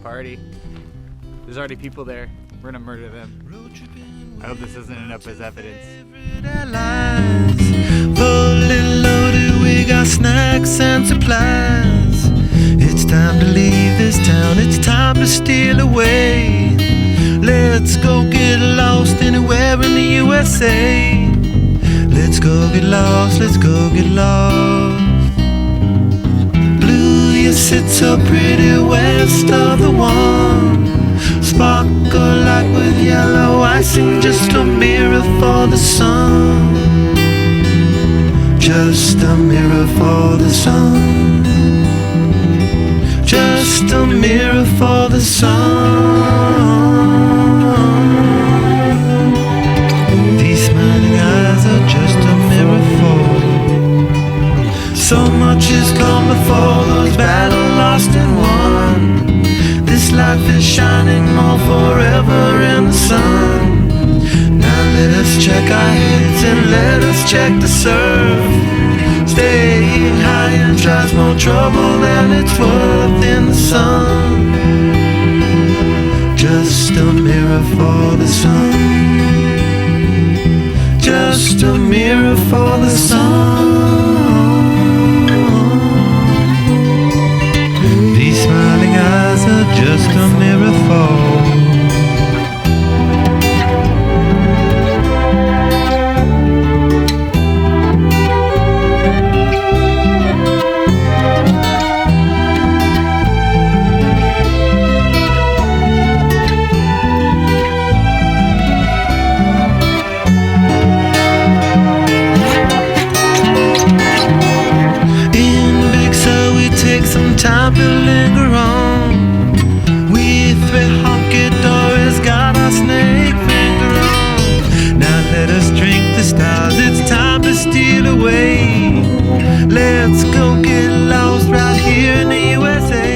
party. There's already people there. We're gonna murder them. I hope this doesn't end up as evidence. Fully loaded, we got snacks and supplies. It's time to leave this town, it's time to steal away. Let's go get lost anywhere in the USA. Let's go get lost, let's go get lost. Blue, you sit so pretty west of the one. Sparkle like with yellow icing, just a mirror for the sun. Just a mirror for the sun. Just a mirror for the sun. These smiling eyes are just a mirror for. So much has come before, those battles lost and won. This life is shining more forever in the sun. Now let us check our heads and let us check the surf. Staying high and tries more trouble than it's worth in the sun. Just a mirror for the sun. Just a mirror for the sun. These smiling eyes are just a mirror for. Time to linger on. We three honky-dories got our snake finger on. Now let us drink the stars, it's time to steal away. Let's go get lost right here in the USA.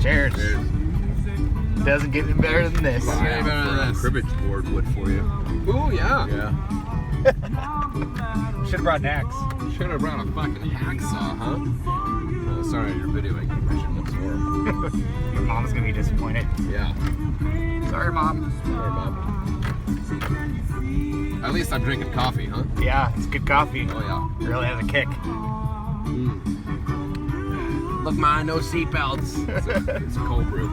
Cheers. Doesn't get any better than this. Cribbage board would for you. Ooh, yeah. Should have brought an axe. Should have brought a fucking hacksaw, huh? Oh, sorry, you're videoing. I shouldn't have sworn. Your mom's gonna be disappointed. Yeah. Sorry, Mom. Sorry, Mom. At least I'm drinking coffee, huh? Yeah, it's good coffee. Oh, yeah. It really has a kick. Look, man, no seatbelts. It's a cold brew.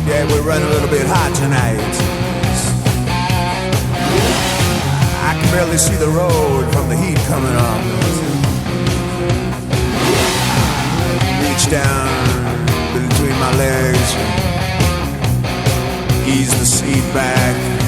Yeah, we're running a little bit hot tonight. I can barely see the road from the heat coming on. down between my legs, ease the seat back.